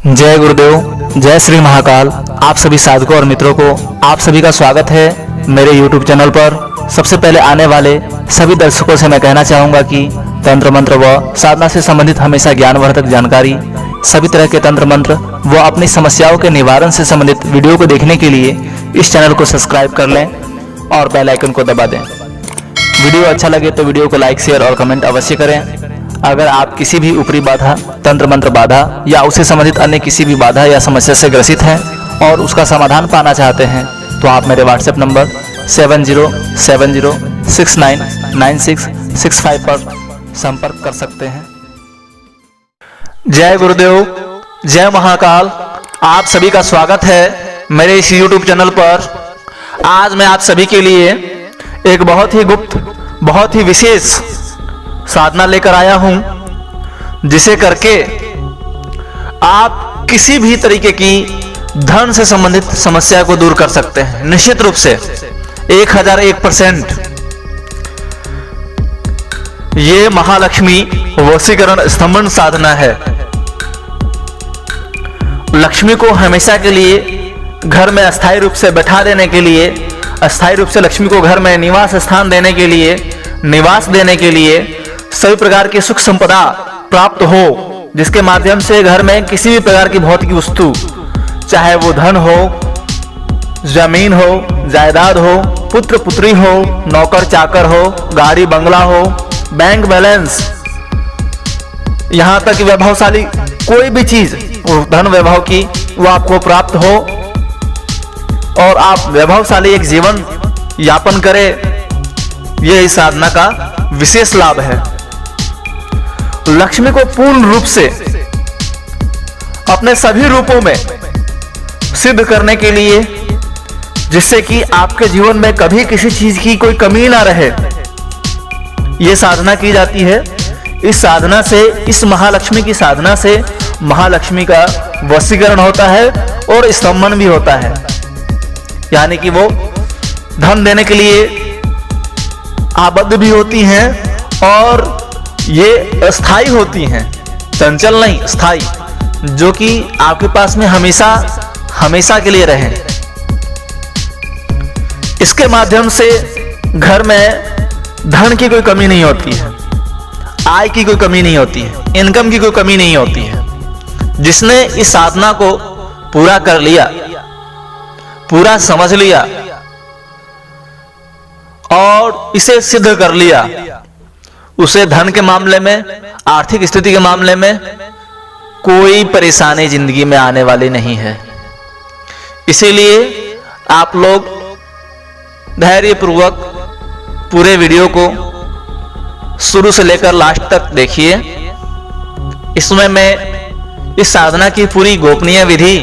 जय गुरुदेव, जय श्री महाकाल। आप सभी साधकों और मित्रों को आप सभी का स्वागत है मेरे YouTube चैनल पर। सबसे पहले आने वाले सभी दर्शकों से मैं कहना चाहूँगा कि तंत्र मंत्र व साधना से संबंधित हमेशा ज्ञानवर्धक जानकारी, सभी तरह के तंत्र मंत्र व अपनी समस्याओं के निवारण से संबंधित वीडियो को देखने के लिए इस चैनल को सब्सक्राइब कर लें और बेल आइकन को दबा दें। वीडियो अच्छा लगे तो वीडियो को लाइक, शेयर और कमेंट अवश्य करें। अगर आप किसी भी ऊपरी बाधा, तंत्र मंत्र बाधा या उससे संबंधित अन्य किसी भी बाधा या समस्या से ग्रसित हैं और उसका समाधान पाना चाहते हैं तो आप मेरे व्हाट्सएप नंबर 7070699665 पर संपर्क कर सकते हैं। जय गुरुदेव, जय महाकाल। आप सभी का स्वागत है मेरे इस YouTube चैनल पर। आज मैं आप सभी के लिए एक बहुत ही गुप्त, बहुत ही विशेष साधना लेकर आया हूं, जिसे करके आप किसी भी तरीके की धन से संबंधित समस्या को दूर कर सकते हैं। निश्चित रूप से 1001% ये महालक्ष्मी वशीकरण स्तंभन साधना है। लक्ष्मी को हमेशा के लिए घर में अस्थायी रूप से बैठा देने के लिए, अस्थायी रूप से लक्ष्मी को घर में निवास स्थान देने के लिए, निवास देने के लिए, सभी प्रकार की सुख संपदा प्राप्त हो, जिसके माध्यम से घर में किसी भी प्रकार की भौतिक वस्तु, चाहे वो धन हो, जमीन हो, जायदाद हो, पुत्र पुत्री हो, नौकर चाकर हो, गाड़ी बंगला हो, बैंक बैलेंस, यहाँ तक वैभवशाली कोई भी चीज धन वैभव की वो आपको प्राप्त हो और आप वैभवशाली एक जीवन यापन करें, यह इस साधना का विशेष लाभ है। लक्ष्मी को पूर्ण रूप से अपने सभी रूपों में सिद्ध करने के लिए, जिससे कि आपके जीवन में कभी किसी चीज की कोई कमी ना रहे, यह साधना की जाती है। इस साधना से, इस महालक्ष्मी की साधना से महालक्ष्मी का वशीकरण होता है और स्तंभन भी होता है, यानी कि वो धन देने के लिए आबद्ध भी होती हैं और ये अस्थाई होती हैं, चंचल नहीं, स्थाई, जो कि आपके पास में हमेशा हमेशा के लिए रहें। इसके माध्यम से घर में धन की कोई कमी नहीं होती है, आय की कोई कमी नहीं होती है, इनकम की कोई कमी नहीं होती है। जिसने इस साधना को पूरा कर लिया, पूरा समझ लिया और इसे सिद्ध कर लिया, उसे धन के मामले में, आर्थिक स्थिति के मामले में कोई परेशानी जिंदगी में आने वाली नहीं है। इसीलिए आप लोग धैर्यपूर्वक पूरे वीडियो को शुरू से लेकर लास्ट तक देखिए। इसमें मैं इस साधना की पूरी गोपनीय विधि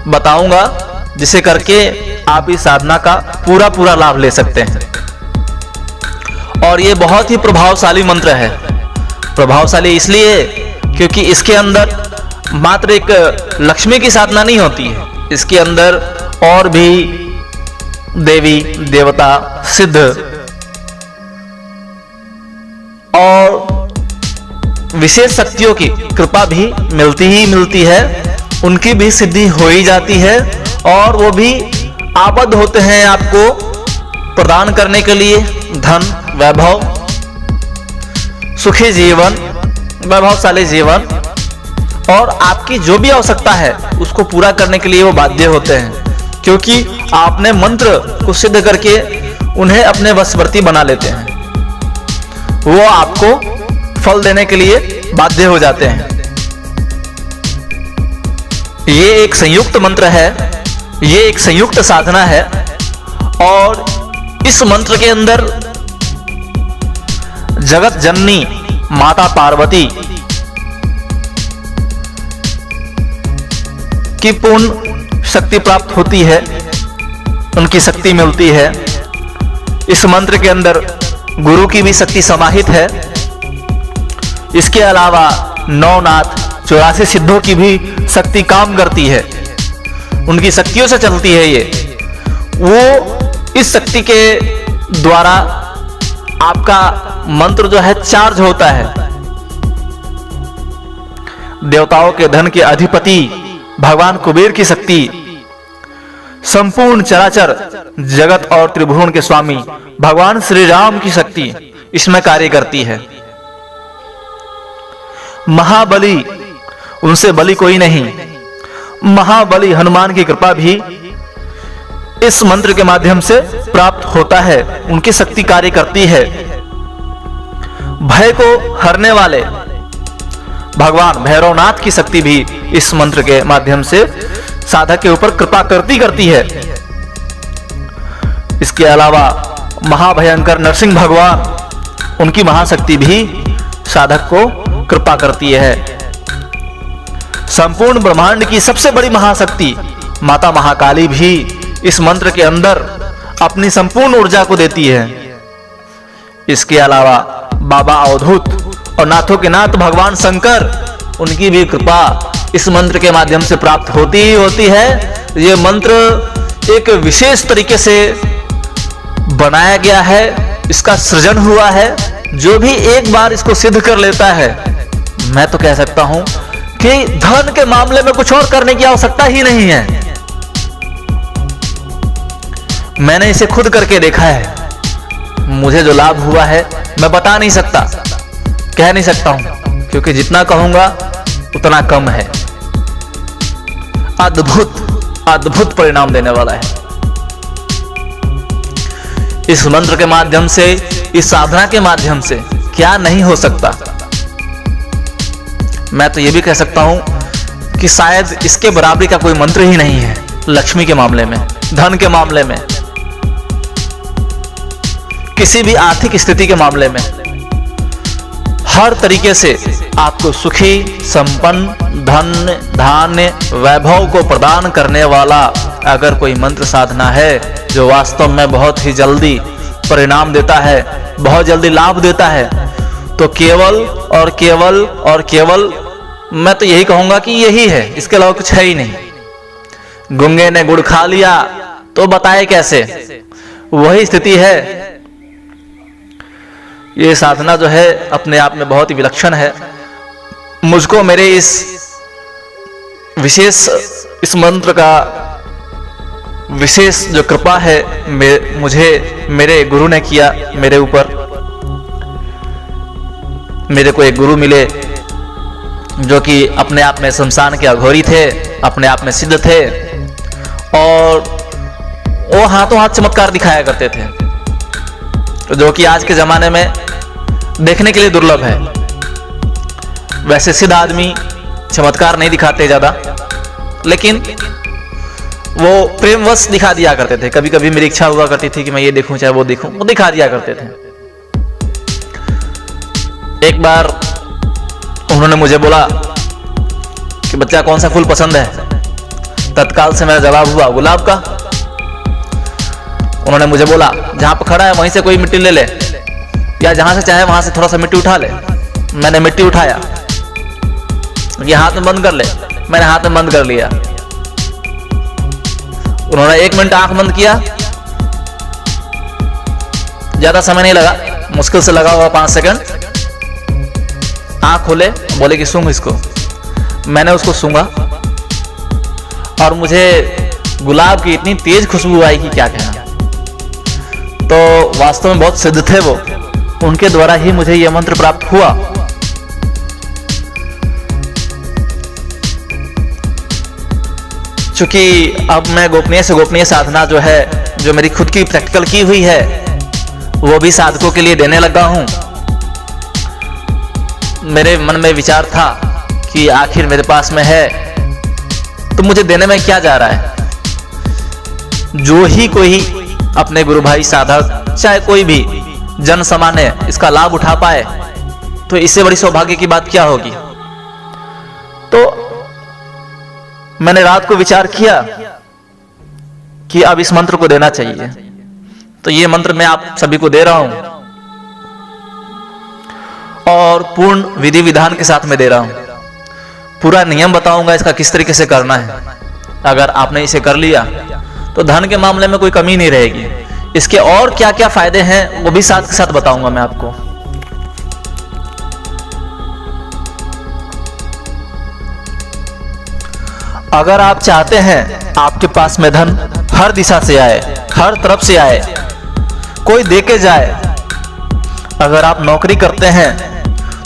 बताऊंगा, जिसे करके आप इस साधना का पूरा लाभ ले सकते हैं। और ये बहुत ही प्रभावशाली मंत्र है। प्रभावशाली इसलिए क्योंकि इसके अंदर मात्र एक लक्ष्मी की साधना नहीं होती है, इसके अंदर और भी देवी देवता, सिद्ध और विशेष शक्तियों की कृपा भी मिलती है। उनकी भी सिद्धि हो ही जाती है और वो भी आबद्ध होते हैं आपको प्रदान करने के लिए धन, वैभव, सुखी जीवन, वैभवशाली जीवन, और आपकी जो भी आवश्यकता है उसको पूरा करने के लिए वो बाध्य होते हैं, क्योंकि आपने मंत्र को सिद्ध करके उन्हें अपने वशवर्ती बना लेते हैं। वो आपको फल देने के लिए बाध्य हो जाते हैं। ये एक संयुक्त मंत्र है, ये एक संयुक्त साधना है और इस मंत्र के अंदर जगत जननी माता पार्वती की पूर्ण शक्ति प्राप्त होती है, उनकी शक्ति मिलती है। इस मंत्र के अंदर गुरु की भी शक्ति समाहित है। इसके अलावा 9 नाथ 84 सिद्धों की भी शक्ति काम करती है, उनकी शक्तियों से चलती है ये। वो इस शक्ति के द्वारा आपका मंत्र जो है चार्ज होता है। देवताओं के धन के अधिपति भगवान कुबेर की शक्ति, संपूर्ण चराचर जगत और त्रिभुवन के स्वामी भगवान श्री राम की शक्ति इसमें कार्य करती है। महाबली, उनसे बली कोई नहीं, महाबली हनुमान की कृपा भी इस मंत्र के माध्यम से प्राप्त होता है, उनकी शक्ति कार्य करती है। भय को हरने वाले भगवान भैरवनाथ की शक्ति भी इस मंत्र के माध्यम से साधक के ऊपर कृपा करती है। इसके अलावा महाभयंकर नरसिंह भगवान, उनकी महाशक्ति भी साधक को कृपा करती है। संपूर्ण ब्रह्मांड की सबसे बड़ी महाशक्ति माता महाकाली भी इस मंत्र के अंदर अपनी संपूर्ण ऊर्जा को देती है। इसके अलावा बाबा अवधूत और नाथों के नाथ भगवान शंकर, उनकी भी कृपा इस मंत्र के माध्यम से प्राप्त होती ही होती है। ये मंत्र एक विशेष तरीके से बनाया गया है, इसका सृजन हुआ है। जो भी एक बार इसको सिद्ध कर लेता है, मैं तो कह सकता हूं कि धन के मामले में कुछ और करने की आवश्यकता ही नहीं है। मैंने इसे खुद करके देखा है, मुझे जो लाभ हुआ है मैं बता नहीं सकता, कह नहीं सकता हूं, क्योंकि जितना कहूंगा उतना कम है। अद्भुत परिणाम देने वाला है। इस मंत्र के माध्यम से, इस साधना के माध्यम से क्या नहीं हो सकता। मैं तो यह भी कह सकता हूं कि शायद इसके बराबरी का कोई मंत्र ही नहीं है। लक्ष्मी के मामले में, धन के मामले में, किसी भी आर्थिक स्थिति के मामले में, हर तरीके से आपको सुखी, संपन्न, धन, धान्य, वैभव को प्रदान करने वाला अगर कोई मंत्र साधना है जो वास्तव में बहुत ही जल्दी परिणाम देता है, बहुत जल्दी लाभ देता है, तो केवल और केवल और केवल मैं तो यही कहूंगा कि यही है, इसके अलावा कुछ है ही नहीं। गुंगे ने गुड़ खा लिया तो बताए कैसे, वही स्थिति है। ये साधना जो है अपने आप में बहुत ही विलक्षण है। मुझको मेरे इस मंत्र का विशेष जो कृपा है मुझे मेरे गुरु ने किया मेरे ऊपर। मेरे को एक गुरु मिले जो कि अपने आप में शमशान के अघोरी थे, अपने आप में सिद्ध थे, और वो हाथों हाथ चमत्कार दिखाया करते थे, जो कि आज के जमाने में देखने के लिए दुर्लभ है। वैसे सिद्ध आदमी चमत्कार नहीं दिखाते ज्यादा, लेकिन वो प्रेमवश दिखा दिया करते थे। कभी कभी मेरी इच्छा हुआ करती थी कि मैं ये देखूं चाहे वो देखूं, वो दिखा दिया करते थे। एक बार उन्होंने मुझे बोला कि बच्चा कौन सा फूल पसंद है। तत्काल से मेरा जवाब हुआ गुलाब का। उन्होंने मुझे बोला जहां पर खड़ा है वहीं से कोई मिट्टी ले ले, या जहां से चाहे वहां से थोड़ा सा मिट्टी उठा ले। मैंने मिट्टी उठाया, ये हाथ में बंद कर ले, मैंने हाथ में बंद कर लिया। उन्होंने 1 मिनट आंख बंद किया, ज्यादा समय नहीं लगा, मुश्किल से लगा हुआ 5 सेकंड। आंख खोले, बोले कि सूंघ इसको। मैंने उसको सूंघा और मुझे गुलाब की इतनी तेज खुशबू आई कि क्या कहना। तो वास्तव में बहुत सिद्ध थे वो, उनके द्वारा ही मुझे यह मंत्र प्राप्त हुआ। चूंकि अब मैं गोपनीय से गोपनीय साधना जो है, जो मेरी खुद की प्रैक्टिकल की हुई है, वो भी साधकों के लिए देने लगा हूं। मेरे मन में विचार था कि आखिर मेरे पास में है तो मुझे देने में क्या जा रहा है। जो ही कोई अपने गुरु भाई साधक, चाहे कोई भी जन सामान्य इसका लाभ उठा पाए, तो इससे बड़ी सौभाग्य की बात क्या होगी। तो मैंने रात को विचार किया कि अब इस मंत्र को देना चाहिए। तो ये मंत्र मैं आप सभी को दे रहा हूं, और पूर्ण विधि विधान के साथ में दे रहा हूं। पूरा नियम बताऊंगा इसका किस तरीके से करना है। अगर आपने इसे कर लिया तो धन के मामले में कोई कमी नहीं रहेगी। इसके और क्या क्या फायदे हैं वो भी साथ के साथ बताऊंगा मैं आपको। अगर आप चाहते हैं आपके पास में धन हर दिशा से आए, हर तरफ से आए, कोई दे के जाए। अगर आप नौकरी करते हैं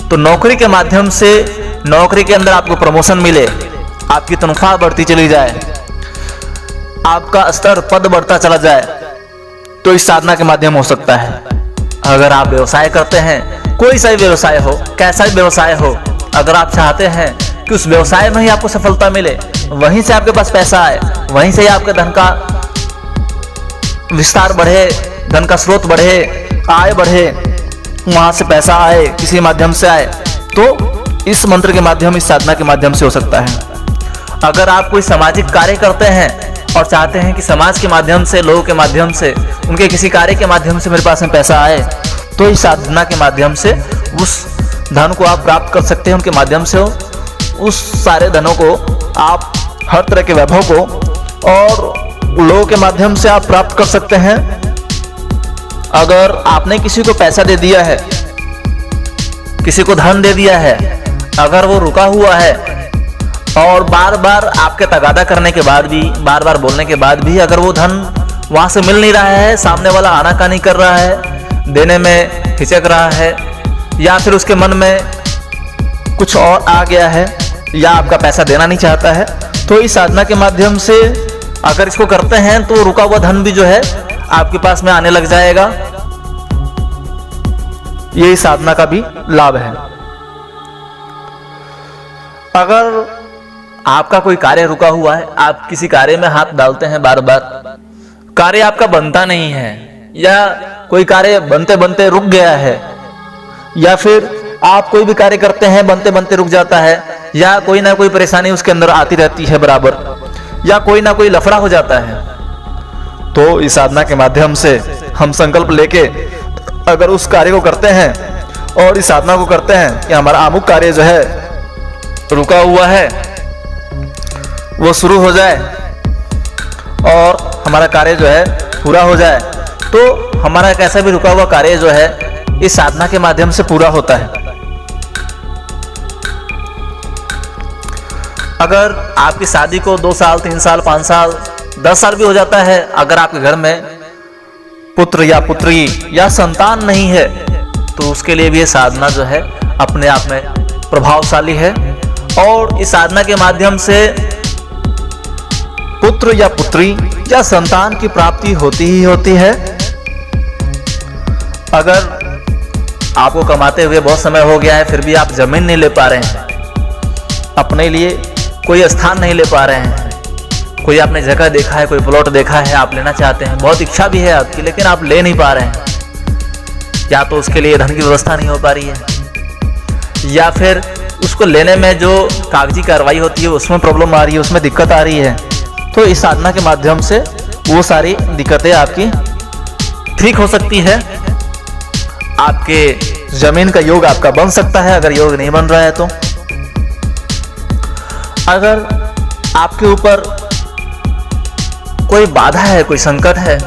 तो नौकरी के माध्यम से नौकरी के अंदर आपको प्रमोशन मिले, आपकी तनख्वाह बढ़ती चली जाए, आपका स्तर पद बढ़ता चला जाए, तो इस साधना के माध्यम हो सकता है। अगर आप व्यवसाय करते हैं, कोई सा भी व्यवसाय हो, कैसा भी व्यवसाय हो, अगर आप चाहते हैं कि उस व्यवसाय में ही आपको सफलता मिले, वहीं से आपके पास पैसा आए, वहीं से ही आपके धन का विस्तार बढ़े, धन का स्रोत बढ़े, आय बढ़े, वहां से पैसा आए, किसी माध्यम से आए, तो इस मंत्र के माध्यम, इस साधना के माध्यम से हो सकता है। अगर आप कोई सामाजिक कार्य करते हैं और चाहते हैं कि समाज के माध्यम से, लोगों के माध्यम से, उनके किसी कार्य के माध्यम से मेरे पास में पैसा आए, तो इस साधना के माध्यम से उस धन को आप प्राप्त कर सकते हैं। उनके माध्यम से उस सारे धनों को, आप हर तरह के वैभव को और लोगों के माध्यम से आप प्राप्त कर सकते हैं। अगर आपने किसी को पैसा दे दिया है, किसी को धन दे दिया है, अगर वो रुका हुआ है और बार बार आपके तगादा करने के बाद भी, बार बार बोलने के बाद भी अगर वो धन वहां से मिल नहीं रहा है, सामने वाला आनाकानी कर रहा है, देने में हिचक रहा है, या फिर उसके मन में कुछ और आ गया है, या आपका पैसा देना नहीं चाहता है, तो इस साधना के माध्यम से अगर इसको करते हैं तो रुका हुआ धन भी जो है आपके पास में आने लग जाएगा। ये साधना का भी लाभ है। अगर आपका कोई कार्य रुका हुआ है, आप किसी कार्य में हाथ डालते हैं, बार बार कार्य आपका बनता नहीं है, या कोई कार्य बनते बनते रुक गया है, या फिर आप कोई भी कार्य करते हैं बनते बनते रुक जाता है, या कोई ना कोई परेशानी उसके अंदर आती रहती है बराबर, या कोई ना कोई लफड़ा हो जाता है, तो इस साधना के माध्यम से हम संकल्प लेके अगर उस कार्य को करते हैं और इस साधना को करते हैं कि हमारा अमुक कार्य जो है रुका हुआ है वो शुरू हो जाए और हमारा कार्य जो है पूरा हो जाए, तो हमारा कैसा भी रुका हुआ कार्य जो है इस साधना के माध्यम से पूरा होता है। अगर आपकी शादी को 2 साल, 3 साल, 5 साल, 10 साल भी हो जाता है, अगर आपके घर में पुत्र या पुत्री या संतान नहीं है, तो उसके लिए भी ये साधना जो है अपने आप में प्रभावशाली है। और इस साधना के माध्यम से पुत्र या पुत्री या संतान की प्राप्ति होती ही होती है। अगर आपको कमाते हुए बहुत समय हो गया है, फिर भी आप जमीन नहीं ले पा रहे हैं, अपने लिए कोई स्थान नहीं ले पा रहे हैं, कोई आपने जगह देखा है, कोई प्लॉट देखा है, आप लेना चाहते हैं, बहुत इच्छा भी है आपकी, लेकिन आप ले नहीं पा रहे हैं, या तो उसके लिए धन की व्यवस्था नहीं हो पा रही है, या फिर उसको लेने में जो कागजी कार्रवाई होती है उसमें प्रॉब्लम आ रही है, उसमें दिक्कत आ रही है, तो इस साधना के माध्यम से वो सारी दिक्कतें आपकी ठीक हो सकती है। आपके जमीन का योग आपका बन सकता है, अगर योग नहीं बन रहा है तो। अगर आपके ऊपर कोई बाधा है, कोई संकट है,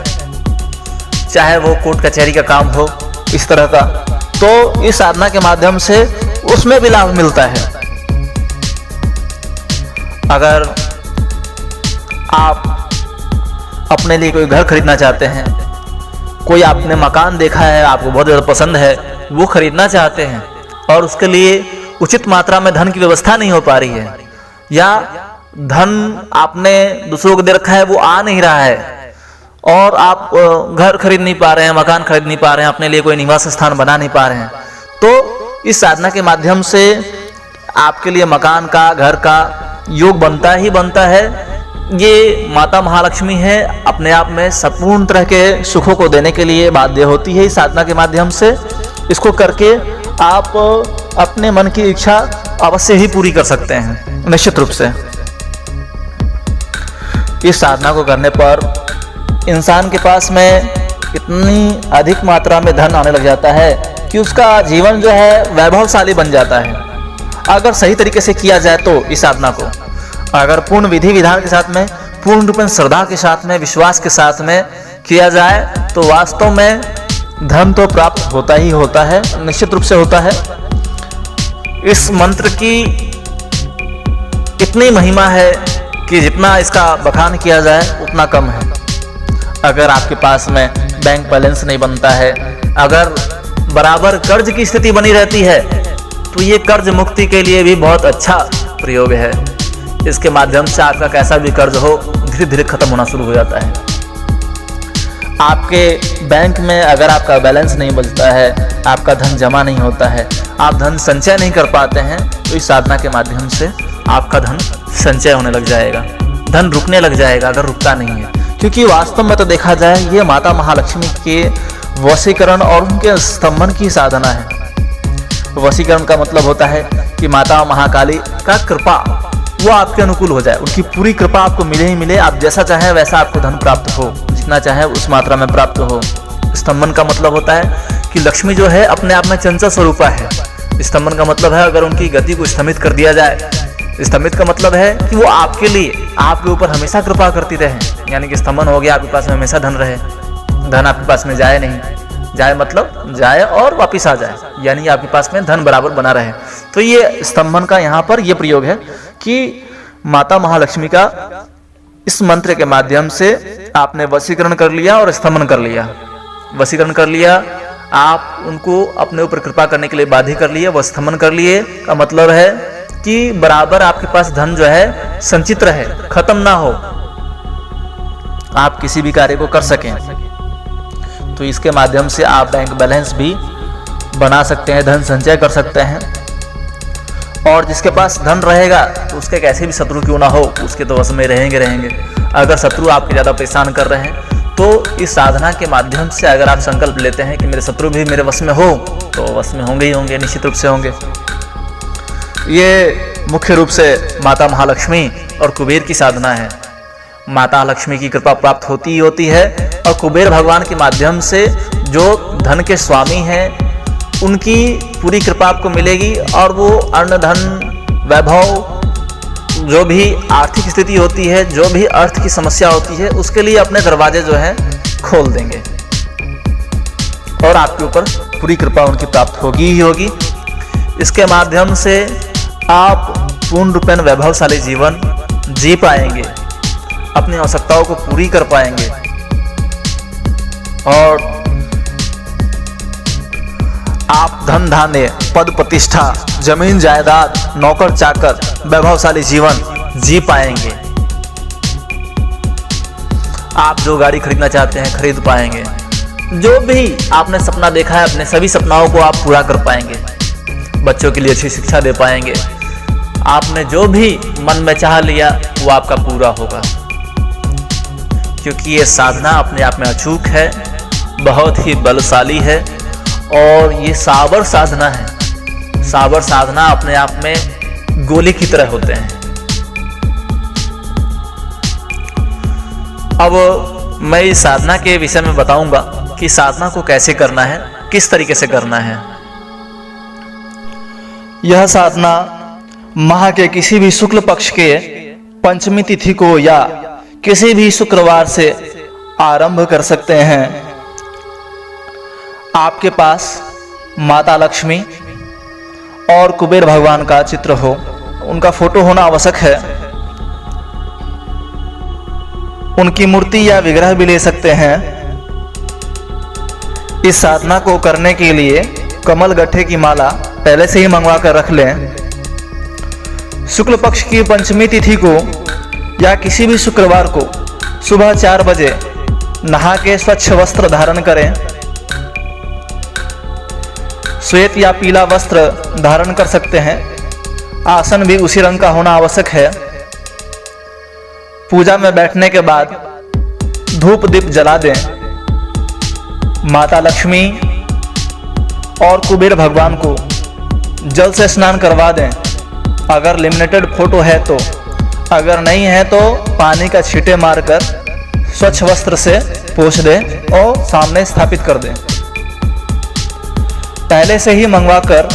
चाहे वो कोर्ट कचहरी का काम हो, इस तरह का, तो इस साधना के माध्यम से उसमें भी लाभ मिलता है। अगर आप अपने लिए कोई घर खरीदना चाहते हैं, कोई आपने मकान देखा है, आपको बहुत ज़्यादा पसंद है, वो खरीदना चाहते हैं और उसके लिए उचित मात्रा में धन की व्यवस्था नहीं हो पा रही है, या धन आपने दूसरों को दे रखा है, वो आ नहीं रहा है, और आप घर खरीद नहीं पा रहे हैं, मकान खरीद नहीं पा रहे हैं, अपने लिए कोई निवास स्थान बना नहीं पा रहे हैं, तो इस साधना के माध्यम से आपके लिए मकान का, घर का योग बनता ही बनता है। ये माता महालक्ष्मी है, अपने आप में संपूर्ण तरह के सुखों को देने के लिए बाध्य होती है इस साधना के माध्यम से। इसको करके आप अपने मन की इच्छा अवश्य ही पूरी कर सकते हैं, निश्चित रूप से। इस साधना को करने पर इंसान के पास में इतनी अधिक मात्रा में धन आने लग जाता है कि उसका जीवन जो है वैभवशाली बन जाता है, अगर सही तरीके से किया जाए तो। इस साधना को अगर पूर्ण विधि विधान के साथ में, पूर्ण रूप में श्रद्धा के साथ में, विश्वास के साथ में किया जाए तो वास्तव में धन तो प्राप्त होता ही होता है, निश्चित रूप से होता है। इस मंत्र की इतनी महिमा है कि जितना इसका बखान किया जाए उतना कम है। अगर आपके पास में बैंक बैलेंस नहीं बनता है, अगर बराबर कर्ज की स्थिति बनी रहती है, तो ये कर्ज मुक्ति के लिए भी बहुत अच्छा प्रयोग है। इसके माध्यम से आपका कैसा भी कर्ज हो धीरे धीरे खत्म होना शुरू हो जाता है। आपके बैंक में अगर आपका बैलेंस नहीं बचता है, आपका धन जमा नहीं होता है, आप धन संचय नहीं कर पाते हैं, तो इस साधना के माध्यम से आपका धन संचय होने लग जाएगा। धन रुकने लग जाएगा अगर रुकता नहीं है, क्योंकि वास्तव में तो देखा जाए ये माता महालक्ष्मी के वशीकरण और उनके स्तंभन की साधना है। वशीकरण का मतलब होता है कि माता महाकाली का कृपा वो आपके अनुकूल हो जाए, उनकी पूरी कृपा आपको मिले ही मिले, आप जैसा चाहे वैसा आपको धन प्राप्त हो, जितना चाहे उस मात्रा में प्राप्त हो। स्तंभन का मतलब होता है कि लक्ष्मी जो है अपने आप में चंचल स्वरूपा है। स्तंभन का मतलब है अगर उनकी गति को स्थगित कर दिया जाए। स्तंभित का मतलब है कि वो आपके लिए आपके ऊपर हमेशा कृपा करती रहे, यानी कि स्तंभन हो गया आपके पास में हमेशा धन रहे, धन आपके पास में जाए नहीं, जाए मतलब जाए और वापिस आ जाए, यानी आपके पास में धन बराबर बना रहे। तो ये स्तंभन का यहाँ पर ये प्रयोग है कि माता महालक्ष्मी का इस मंत्र के माध्यम से आपने वशीकरण कर लिया और स्तंभन कर लिया। वशीकरण कर लिया, आप उनको अपने ऊपर कृपा करने के लिए बाध्य कर लिए, व स्तंभन कर लिए का मतलब है कि बराबर आपके पास धन जो है संचित रहे, खत्म ना हो, आप किसी भी कार्य को कर सकें। तो इसके माध्यम से आप बैंक बैलेंस भी बना सकते हैं, धन संचय कर सकते हैं। और जिसके पास धन रहेगा तो उसके कैसे भी शत्रु क्यों ना हो, उसके तो वश में रहेंगे। अगर शत्रु आपके ज़्यादा परेशान कर रहे हैं तो इस साधना के माध्यम से अगर आप संकल्प लेते हैं कि मेरे शत्रु भी मेरे वश में हो, तो वश में होंगे ही होंगे, निश्चित रूप से होंगे। ये मुख्य रूप से माता महालक्ष्मी और कुबेर की साधना है। माता लक्ष्मी की कृपा प्राप्त होती ही होती है, और कुबेर भगवान के माध्यम से जो धन के स्वामी हैं उनकी पूरी कृपा आपको मिलेगी, और वो अन्न धन वैभव जो भी आर्थिक स्थिति होती है, जो भी अर्थ की समस्या होती है, उसके लिए अपने दरवाजे जो है खोल देंगे, और आपके ऊपर पूरी कृपा उनकी प्राप्त होगी ही होगी। इसके माध्यम से आप पूर्ण रूपेण वैभवशाली जीवन जी पाएंगे, अपनी आवश्यकताओं को पूरी कर पाएंगे, और आप धन धान्य, पद प्रतिष्ठा, जमीन जायदाद, नौकर चाकर, वैभवशाली जीवन जी पाएंगे। आप जो गाड़ी खरीदना चाहते हैं खरीद पाएंगे। जो भी आपने सपना देखा है अपने सभी सपनाओं को आप पूरा कर पाएंगे। बच्चों के लिए अच्छी शिक्षा दे पाएंगे। आपने जो भी मन में चाह लिया वो आपका पूरा होगा, क्योंकि ये साधना अपने आप में अचूक है, बहुत ही बलशाली है, और ये साबर साधना है। साबर साधना अपने आप में गोली की तरह होते हैं। अब मैं इस साधना के विषय में बताऊंगा कि साधना को कैसे करना है, किस तरीके से करना है। यह साधना माह के किसी भी शुक्ल पक्ष के पंचमी तिथि को या किसी भी शुक्रवार से आरंभ कर सकते हैं। आपके पास माता लक्ष्मी और कुबेर भगवान का चित्र हो, उनका फोटो होना आवश्यक है। उनकी मूर्ति या विग्रह भी ले सकते हैं। इस साधना को करने के लिए कमल गट्ठे की माला पहले से ही मंगवा कर रख लें। शुक्ल पक्ष की पंचमी तिथि को या किसी भी शुक्रवार को सुबह 4 बजे नहा के स्वच्छ वस्त्र धारण करें। श्वेत या पीला वस्त्र धारण कर सकते हैं। आसन भी उसी रंग का होना आवश्यक है। पूजा में बैठने के बाद धूप दीप जला दें। माता लक्ष्मी और कुबेर भगवान को जल से स्नान करवा दें, अगर लेमिनेटेड फोटो है तो। अगर नहीं है तो पानी का छींटे मारकर स्वच्छ वस्त्र से पोंछ दें और सामने स्थापित कर दें। पहले से ही मंगवाकर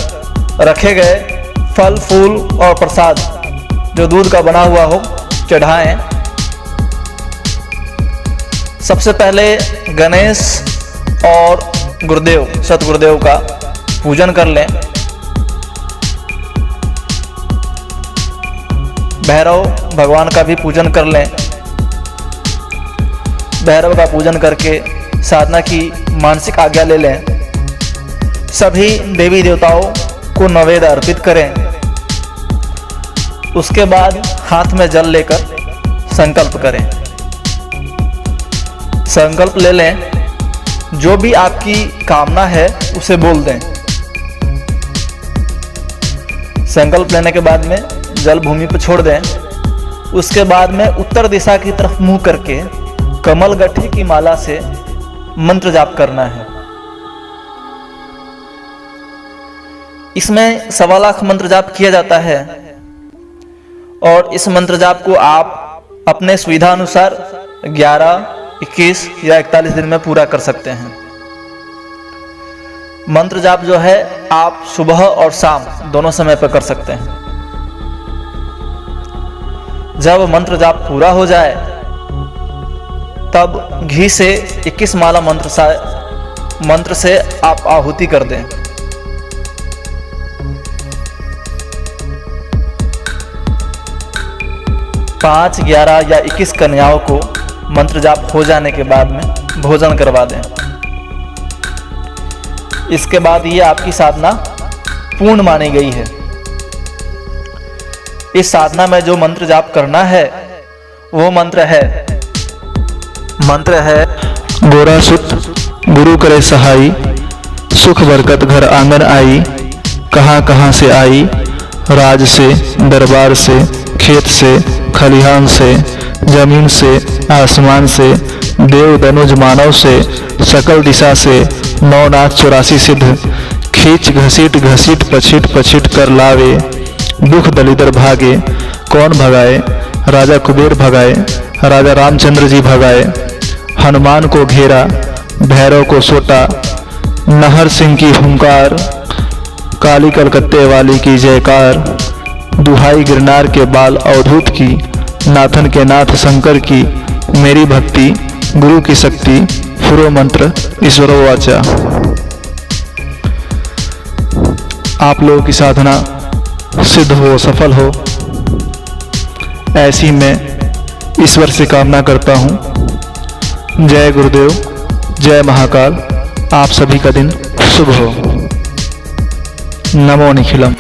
रखे गए फल फूल और प्रसाद जो दूध का बना हुआ हो चढ़ाएं। सबसे पहले गणेश और गुरुदेव सतगुरुदेव का पूजन कर लें। भैरव भगवान का भी पूजन कर लें। भैरव का पूजन करके साधना की मानसिक आज्ञा ले लें। सभी देवी देवताओं को नैवेद्य अर्पित करें। उसके बाद हाथ में जल लेकर संकल्प करें। संकल्प ले लें, जो भी आपकी कामना है उसे बोल दें। संकल्प लेने के बाद में जल भूमि पर छोड़ दें। उसके बाद में उत्तर दिशा की तरफ मुंह करके कमल गट्ठे की माला से मंत्र जाप करना है। इसमें 1.25 लाख मंत्र जाप किया जाता है और इस मंत्र जाप को आप अपने सुविधा अनुसार 11, 21 या 41 दिन में पूरा कर सकते हैं। मंत्र जाप जो है आप सुबह और शाम दोनों समय पर कर सकते हैं। जब मंत्र जाप पूरा हो जाए तब घी से 21 माला मंत्र से आप आहुति कर दें। पाँच, 11 या 21 कन्याओं को मंत्र जाप हो जाने के बाद में भोजन करवा दें। इसके बाद ये आपकी साधना पूर्ण मानी गई है। इस साधना में जो मंत्र जाप करना है वो मंत्र है गोरा सुत गुरु करे सहाई, सुख बरकत घर आंगन आई, कहाँ कहाँ से आई, राज से दरबार से, खेत से खलिहान से, जमीन से आसमान से, देव दनुज मानव से, सकल दिशा से, 9 नाथ 84 सिद्ध, खींच घसीट घसीट पछीट पछीट कर लावे, दुख दलिदर भागे, कौन भगाए, राजा कुबेर भगाए, राजा रामचंद्र जी भगाए, हनुमान को घेरा, भैरव को सोटा, नहर सिंह की हुंकार, काली कलकत्ते वाली की जयकार, दुहाई गिरनार के बाल अवधूत की, नाथन के नाथ शंकर की, मेरी भक्ति गुरु की शक्ति, फुरो मंत्र ईश्वरो वाचा। आप लोगों की साधना सिद्ध हो, सफल हो, ऐसी मैं ईश्वर से कामना करता हूँ। जय गुरुदेव, जय महाकाल। आप सभी का दिन शुभ हो। नमो निखिलम।